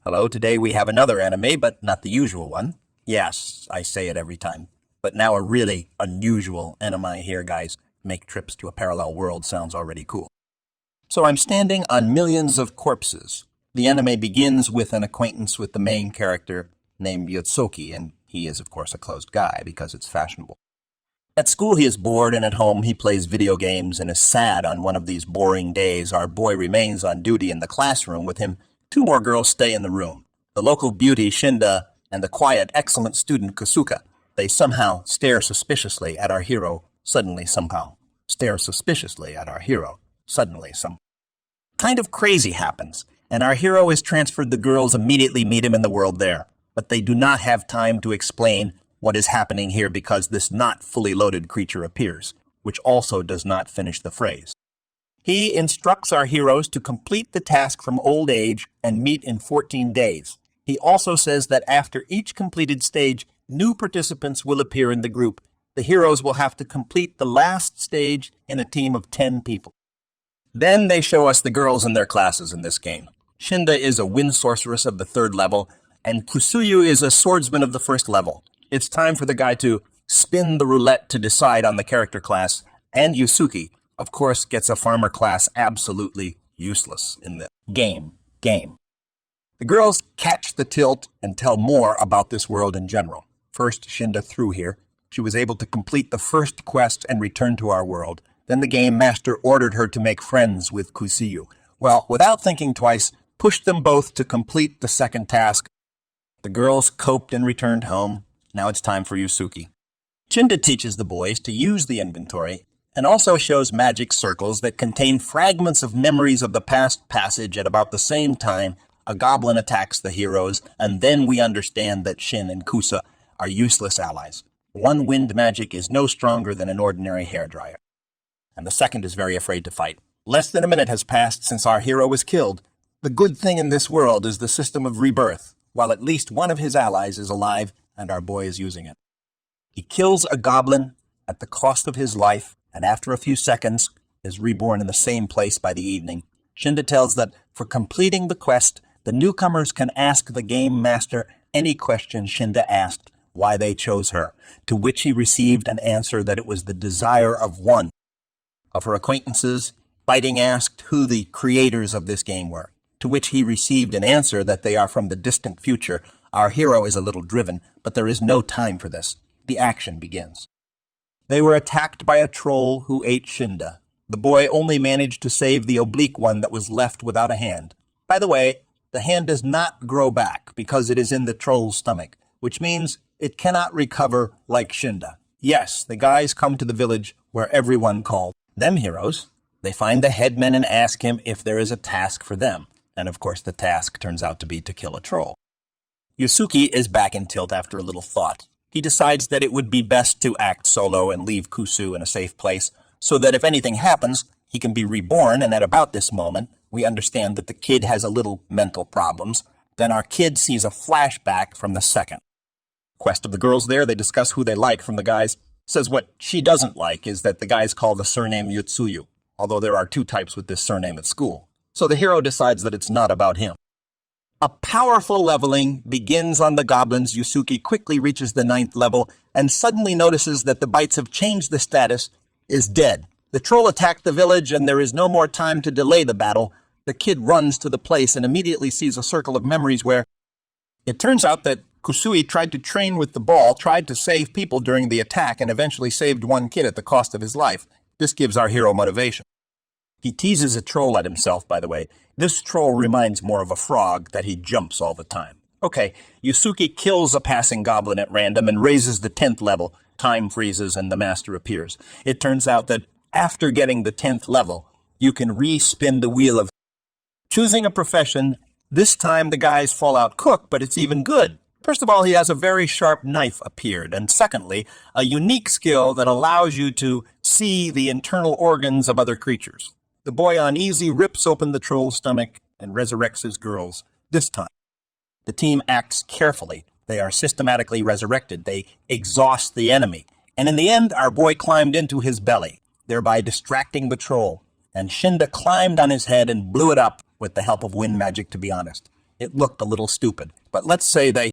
Hello, today we have another anime, but not the usual one. Yes, I say it every time. But now a really unusual anime here, guys. Make trips to a parallel world sounds already cool. So I'm standing on millions of corpses. The anime begins with an acquaintance with the main character named Yotsuki, and he is, of course, a closed guy because it's fashionable. At school, he is bored, and at home, he plays video games and is sad on one of these boring days. Our boy remains on duty in the classroom. With him, two more girls stay in the room. The local beauty, Shinda, and the quiet, excellent student, Kusuka. They somehow stare suspiciously at our hero, suddenly, somehow. Stare suspiciously at our hero, suddenly, some. Kind of crazy happens, and our hero is transferred. The girls immediately meet him in the world there, but they do not have time to explain what is happening here because this not fully loaded creature appears, which also does not finish the phrase. He instructs our heroes to complete the task from old age and meet in 14 days. He also says that after each completed stage, new participants will appear in the group. The heroes will have to complete the last stage in a team of 10 people. Then they show us the girls in their classes in this game. Shinda is a wind sorceress of the 3rd level, and Kusuyu is a swordsman of the 1st level. It's time for the guy to spin the roulette to decide on the character class, and Yusuke, of course, gets a farmer class absolutely useless in the game. The girls catch the tilt and tell more about this world in general. First, Shinda threw here. She was able to complete the first quest and return to our world. Then the game master ordered her to make friends with Kusuyu. Well, without thinking twice, pushed them both to complete the second task. The girls coped and returned home. Now it's time for Yusuke. Shinda teaches the boys to use the inventory and also shows magic circles that contain fragments of memories of the past passage. At about the same time, a goblin attacks the heroes, and then we understand that Shin and Kusa are useless allies. One wind magic is no stronger than an ordinary hairdryer, and the second is very afraid to fight. Less than a minute has passed since our hero was killed. The good thing in this world is the system of rebirth, while at least one of his allies is alive and our boy is using it. He kills a goblin at the cost of his life, and after a few seconds is reborn in the same place by the evening. Shinda tells that for completing the quest, the newcomers can ask the game master any question Shinda asked why they chose her, to which he received an answer that it was the desire of one of her acquaintances. Fighting asked who the creators of this game were, to which he received an answer that they are from the distant future. Our hero is a little driven, but there is no time for this. The action begins. They were attacked by a troll who ate Shinda. The boy only managed to save the oblique one that was left without a hand. By the way, the hand does not grow back because it is in the troll's stomach, which means it cannot recover like Shinda. Yes, the guys come to the village where everyone called them heroes. They find the headman and ask him if there is a task for them. And of course, the task turns out to be to kill a troll. Yusuke is back in tilt after a little thought. He decides that it would be best to act solo and leave Kusu in a safe place, so that if anything happens, he can be reborn, and at about this moment, we understand that the kid has a little mental problems. Then our kid sees a flashback from the second quest of the girls there. They discuss who they like from the guys. Says what she doesn't like is that the guys call the surname Yutsuyu, although there are 2 types with this surname at school. So the hero decides that it's not about him. A powerful leveling begins on the goblins. Yusuke quickly reaches the 9th level and suddenly notices that the bites have changed the status, is dead. The troll attacked the village and there is no more time to delay the battle. The kid runs to the place and immediately sees a circle of memories where it turns out that Kusui tried to train with the ball, tried to save people during the attack, and eventually saved one kid at the cost of his life. This gives our hero motivation. He teases a troll at himself, by the way. This troll reminds more of a frog, that he jumps all the time. Okay, Yusuke kills a passing goblin at random and raises the 10th level. Time freezes and the master appears. It turns out that after getting the 10th level, you can re-spin the wheel of choosing a profession. This time the guys fall out cook, but it's even good. First of all, he has a very sharp knife appeared, and secondly, a unique skill that allows you to see the internal organs of other creatures. The boy on easy rips open the troll's stomach and resurrects his girls. This time, the team acts carefully. They are systematically resurrected. They exhaust the enemy. And in the end, our boy climbed into his belly, thereby distracting the troll. And Shinda climbed on his head and blew it up with the help of wind magic, to be honest. It looked a little stupid, but let's say the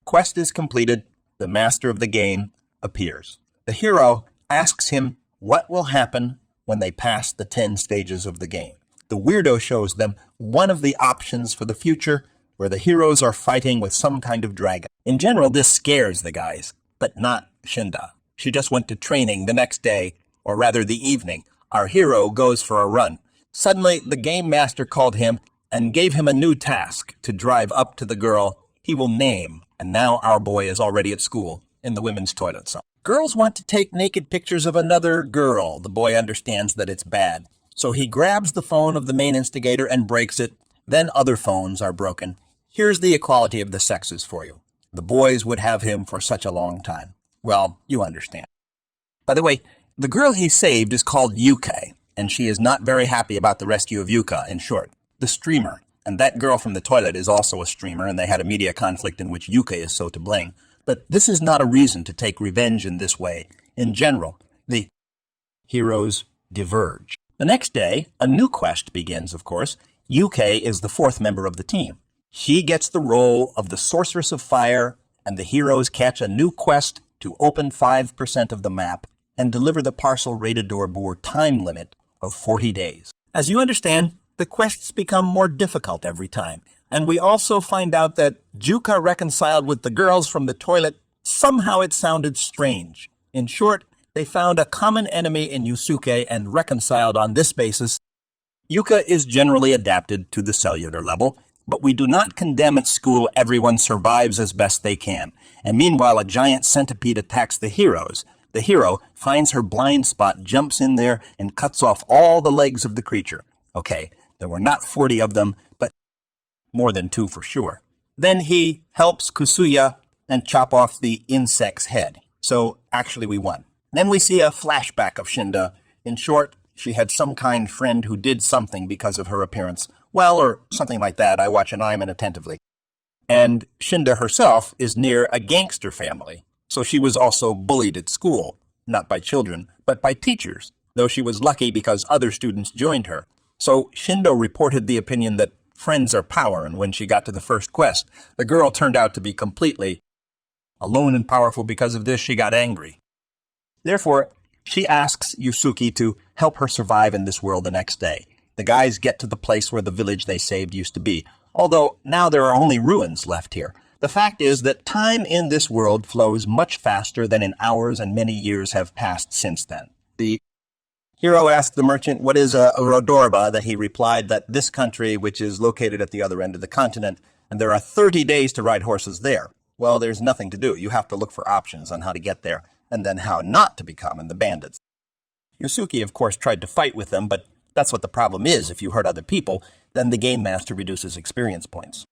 quest is completed, the master of the game appears. The hero asks him what will happen when they pass the 10 stages of the game. The weirdo shows them one of the options for the future where the heroes are fighting with some kind of dragon. In general, this scares the guys, but not Shinda. She just went to training the next day, or rather the evening. Our hero goes for a run. Suddenly, the game master called him and gave him a new task to drive up to the girl he will name. And now our boy is already at school in the women's toilet. So girls want to take naked pictures of another girl. The boy understands that it's bad. So he grabs the phone of the main instigator and breaks it. Then other phones are broken. Here's the equality of the sexes for you. The boys would have him for such a long time. Well, you understand. By the way, the girl he saved is called Yuka, and she is not very happy about the rescue of Yuka, in short, the streamer. And that girl from the toilet is also a streamer, and they had a media conflict in which Yuka is so to blame. But this is not a reason to take revenge in this way. In general, the heroes diverge. The next day, a new quest begins, of course. Yuka is the fourth member of the team. She gets the role of the Sorceress of Fire, and the heroes catch a new quest to open 5% of the map and deliver the parcel Raidador Boar time limit of 40 days. As you understand, the quests become more difficult every time, and we also find out that Juka reconciled with the girls from the toilet. Somehow it sounded strange. In short, they found a common enemy in Yusuke and reconciled on this basis. Yuka is generally adapted to the cellular level, but we do not condemn at school everyone survives as best they can. And meanwhile, a giant centipede attacks the heroes. The hero finds her blind spot, jumps in there, and cuts off all the legs of the creature. Okay, there were not 40 of them, but more than 2 for sure. Then he helps Kusuya and chop off the insect's head. So actually we won. Then we see a flashback of Shinda. In short, she had some kind friend who did something because of her appearance. Well, or something like that. I watch an anime attentively. And Shinda herself is near a gangster family. So she was also bullied at school, not by children, but by teachers, though she was lucky because other students joined her. So Shindo reported the opinion that friends are power, and when she got to the first quest, the girl turned out to be completely alone and powerful. Because of this, she got angry. Therefore, she asks Yusuke to help her survive in this world the next day. The guys get to the place where the village they saved used to be, although now there are only ruins left here. The fact is that time in this world flows much faster than in hours, and many years have passed since then. The hero asked the merchant, what is a Rodorba? That he replied that this country, which is located at the other end of the continent, and there are 30 days to ride horses there. Well, there's nothing to do. You have to look for options on how to get there, and then how not to become the bandits. Yusuke, of course, tried to fight with them, but that's what the problem is. If you hurt other people, then the game master reduces experience points.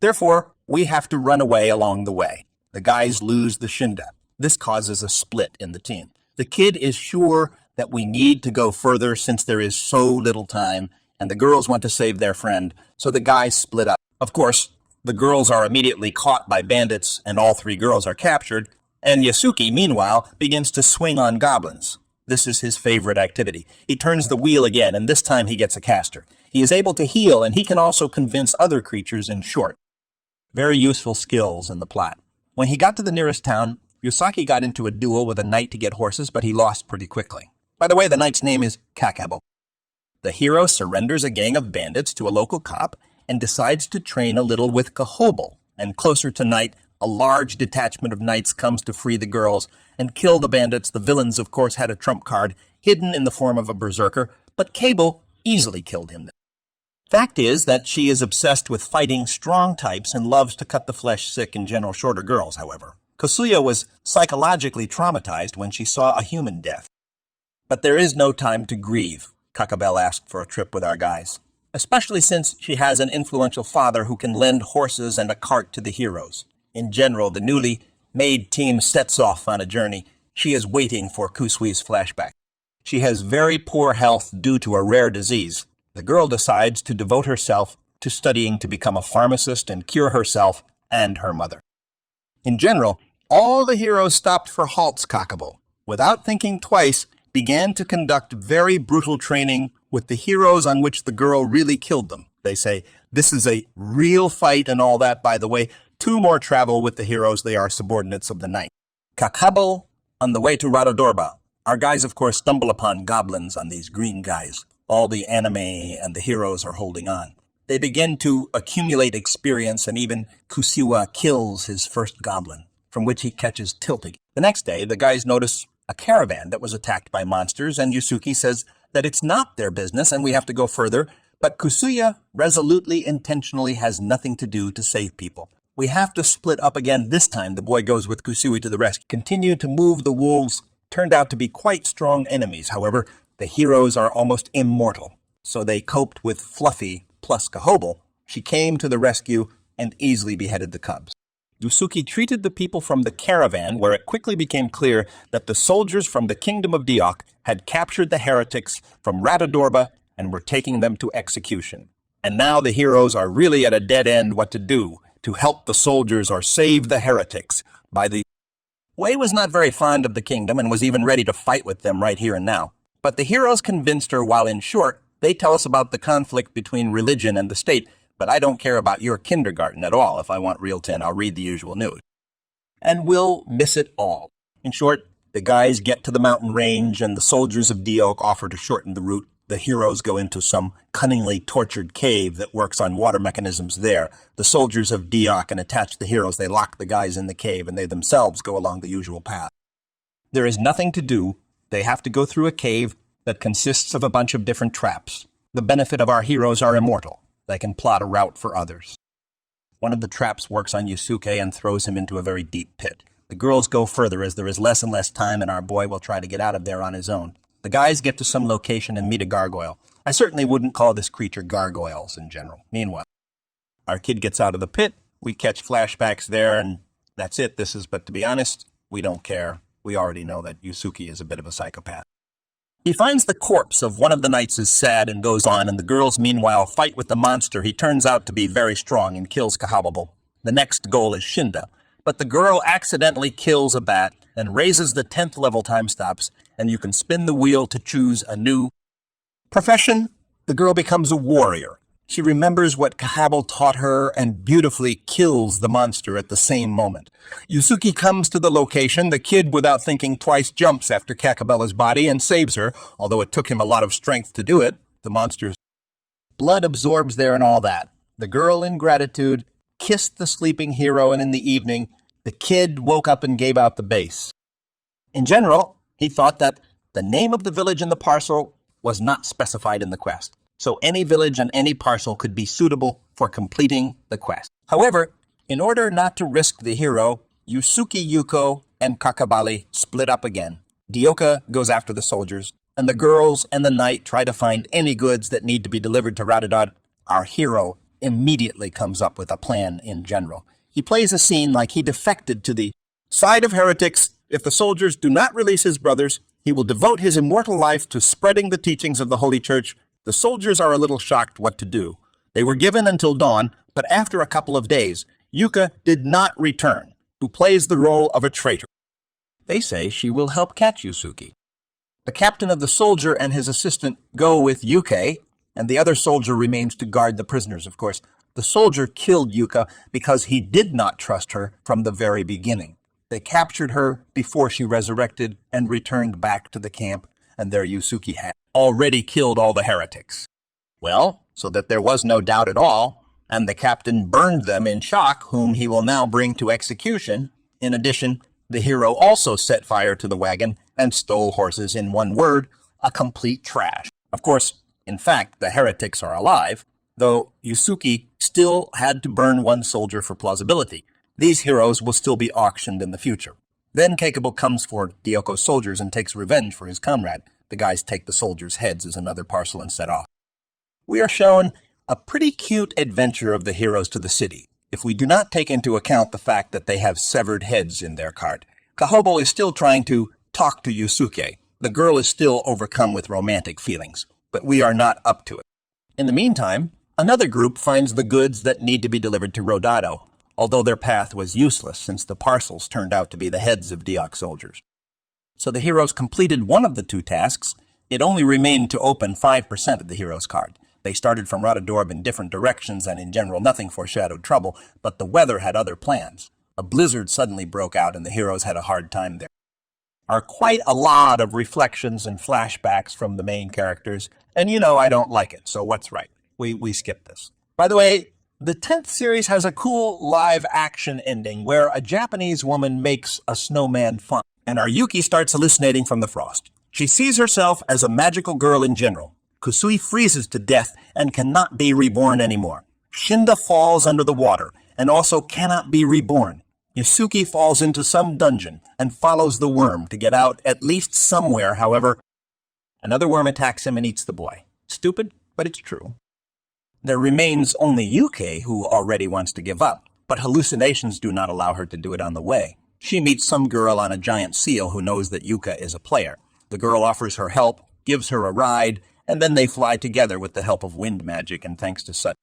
Therefore, we have to run away along the way. The guys lose the Shinda. This causes a split in the team. The kid is sure that we need to go further since there is so little time, and the girls want to save their friend, so the guys split up. Of course, the girls are immediately caught by bandits, and all 3 girls are captured, and Yasuki, meanwhile, begins to swing on goblins. This is his favorite activity. He turns the wheel again, and this time he gets a caster. He is able to heal, and he can also convince other creatures. In short, very useful skills in the plot. When he got to the nearest town, Yusaki got into a duel with a knight to get horses, but he lost pretty quickly. By the way, the knight's name is Kakabo. The hero surrenders a gang of bandits to a local cop and decides to train a little with Kahobel. And closer to night, a large detachment of knights comes to free the girls and kill the bandits. The villains, of course, had a trump card hidden in the form of a berserker, but Cable easily killed him. Fact is that she is obsessed with fighting strong types and loves to cut the flesh sick in general shorter girls, however. Kosuya was psychologically traumatized when she saw a human death. But there is no time to grieve. Kakabel asked for a trip with our guys, especially since she has an influential father who can lend horses and a cart to the heroes. In general, the newly made team sets off on a journey. She is waiting for Kusui's flashback. She has very poor health due to a rare disease. The girl decides to devote herself to studying to become a pharmacist and cure herself and her mother. In general, all the heroes stopped for halts. Kakabo, without thinking twice, began to conduct very brutal training with the heroes on which the girl really killed them. They say, this is a real fight and all that. By the way, 2 more travel with the heroes. They are subordinates of the knight. Kakabo on the way to Radodorba. Our guys, of course, stumble upon goblins on these green guys. All the anime and the heroes are holding on. They begin to accumulate experience, and even Kusiwa kills his first goblin, from which he catches Tiltig. The next day, the guys notice a caravan that was attacked by monsters, and Yusuke says that it's not their business and we have to go further, but Kusuya resolutely, intentionally has nothing to do to save people. We have to split up again. This time, the boy goes with Kusui to the rescue. Continue to move. The wolves turned out to be quite strong enemies. However, the heroes are almost immortal, so they coped with Fluffy plus Kahobel. She came to the rescue and easily beheaded the cubs. Yusuke treated the people from the caravan, where it quickly became clear that the soldiers from the kingdom of Diok had captured the heretics from Radodorba and were taking them to execution. And now the heroes are really at a dead end what to do to help the soldiers or save the heretics. Wei was not very fond of the kingdom and was even ready to fight with them right here and now. But the heroes convinced her, while in short, they tell us about the conflict between religion and the state, but I don't care about your kindergarten at all. If I want real 10, I'll read the usual news. And we'll miss it all. In short, the guys get to the mountain range and the soldiers of Diok offer to shorten the route. The heroes go into some cunningly tortured cave that works on water mechanisms there. The soldiers of Diok and attach the heroes. They lock the guys in the cave and they themselves go along the usual path. There is nothing to do. They have to go through a cave that consists of a bunch of different traps. The benefit of our heroes are immortal. They can plot a route for others. One of the traps works on Yusuke and throws him into a very deep pit. The girls go further as there is less and less time, and our boy will try to get out of there on his own. The guys get to some location and meet a gargoyle. I certainly wouldn't call this creature gargoyles in general. Meanwhile, our kid gets out of the pit. We catch flashbacks there, and that's it. But to be honest, we don't care. We already know that Yusuke is a bit of a psychopath. He finds the corpse of one of the knights is sad and goes on, and the girls meanwhile fight with the monster. He turns out to be very strong and kills Kahababo. The next goal is Shinda, but the girl accidentally kills a bat and raises the 10th level time stops, and you can spin the wheel to choose a new profession. The girl becomes a warrior. She remembers what Kahabel taught her and beautifully kills the monster at the same moment. Yusuke comes to the location. The kid, without thinking twice, jumps after Kakabella's body and saves her, although it took him a lot of strength to do it. The monster's blood absorbs there and all that. The girl, in gratitude, kissed the sleeping hero, and in the evening, the kid woke up and gave out the base. In general, he thought that the name of the village in the parcel was not specified in the quest, so any village and any parcel could be suitable for completing the quest. However, in order not to risk the hero, Yusuke, Yuko, and Kakabali split up again. Dioka goes after the soldiers, and the girls and the knight try to find any goods that need to be delivered to Radadad. Our hero immediately comes up with a plan in general. He plays a scene like he defected to the side of heretics. If the soldiers do not release his brothers, he will devote his immortal life to spreading the teachings of the Holy Church. The soldiers are a little shocked what to do. They were given until dawn, but after a couple of days, Yuka did not return, who plays the role of a traitor. They say she will help catch Yusuke. The captain of the soldier and his assistant go with Yuke, and the other soldier remains to guard the prisoners, of course. The soldier killed Yuka because he did not trust her from the very beginning. They captured her before she resurrected and returned back to the camp, and there Yusuke had already killed all the heretics. Well, so that there was no doubt at all, and the captain burned them in shock, whom he will now bring to execution. In addition, the hero also set fire to the wagon and stole horses. In one word, a complete trash. Of course, in fact, the heretics are alive, though Yusuke still had to burn one soldier for plausibility. These heroes will still be auctioned in the future. Then Keikabo comes for Dioko's soldiers and takes revenge for his comrade. The guys take the soldiers' heads as another parcel and set off. We are shown a pretty cute adventure of the heroes to the city, if we do not take into account the fact that they have severed heads in their cart. Kahobo is still trying to talk to Yusuke. The girl is still overcome with romantic feelings, but we are not up to it. In the meantime, another group finds the goods that need to be delivered to Rodado, although their path was useless since the parcels turned out to be the heads of Diok soldiers. So the heroes completed one of the two tasks. It only remained to open 5% of the hero's card. They started from Rotadorb in different directions, and in general nothing foreshadowed trouble, but the weather had other plans. A blizzard suddenly broke out, and the heroes had a hard time there. Are quite a lot of reflections and flashbacks from the main characters, and I don't like it, so what's right? We skip this. By the way, the 10th series has a cool live-action ending where a Japanese woman makes a snowman fun, and our Yuki starts hallucinating from the frost. She sees herself as a magical girl in general. Kusui freezes to death and cannot be reborn anymore. Shinda falls under the water and also cannot be reborn. Yasuki falls into some dungeon and follows the worm to get out at least somewhere. However, another worm attacks him and eats the boy. Stupid, but it's true. There remains only Yuki, who already wants to give up, but hallucinations do not allow her to do it on the way. She meets some girl on a giant seal who knows that Yuka is a player. The girl offers her help, gives her a ride, and then they fly together with the help of wind magic, and thanks to such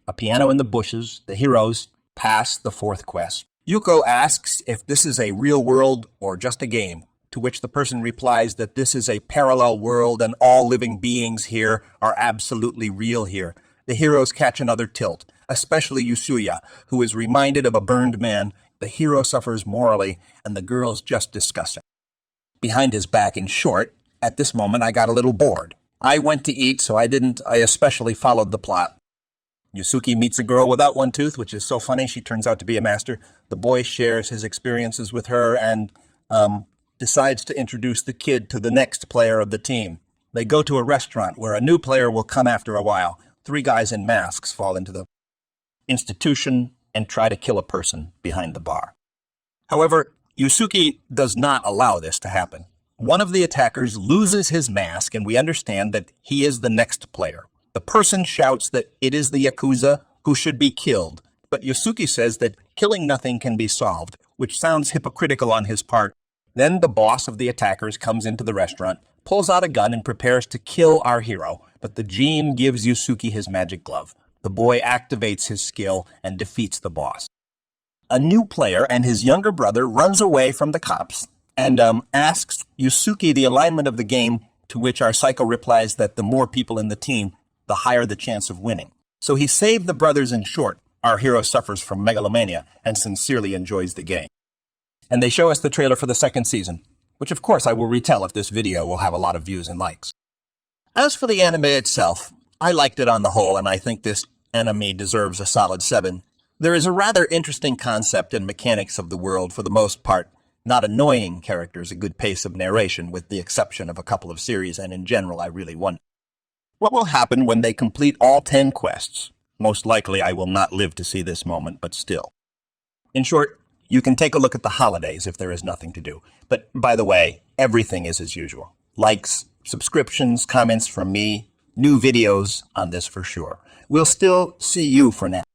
a piano in the bushes, the heroes pass the 4th quest. Yuko asks if this is a real world or just a game, to which the person replies that this is a parallel world and all living beings here are absolutely real here. The heroes catch another tilt, especially Yusuya, who is reminded of a burned man. The hero suffers morally, and the girls just discuss it. Behind his back, in short, at this moment I got a little bored. I went to eat, so I especially followed the plot. Yusuki meets a girl without one tooth, which is so funny. She turns out to be a master. The boy shares his experiences with her and decides to introduce the kid to the next player of the team. They go to a restaurant where a new player will come after a while. 3 guys in masks fall into the institution and try to kill a person behind the bar. However, Yusuki does not allow this to happen. One of the attackers loses his mask, and we understand that he is the next player. The person shouts that it is the Yakuza who should be killed, but Yusuke says that killing nothing can be solved, which sounds hypocritical on his part. Then the boss of the attackers comes into the restaurant, pulls out a gun, and prepares to kill our hero, but the Gene gives Yusuke his magic glove. The boy activates his skill and defeats the boss. A new player and his younger brother runs away from the cops and asks Yusuke the alignment of the game, to which our psycho replies that the more people in the team, the higher the chance of winning. So he saved the brothers. In short, our hero suffers from megalomania and sincerely enjoys the game. And they show us the trailer for the 2nd season, which of course I will retell if this video will have a lot of views and likes. As for the anime itself, I liked it on the whole, and I think this anime deserves a solid 7. There is a rather interesting concept and mechanics of the world for the most part, not annoying characters, a good pace of narration with the exception of a couple of series, and in general I really wonder what will happen when they complete all 10 quests. Most likely I will not live to see this moment, but still. In short, you can take a look at the holidays if there is nothing to do. But by the way, everything is as usual. Likes, subscriptions, comments from me, new videos on this for sure. We'll still see you for now.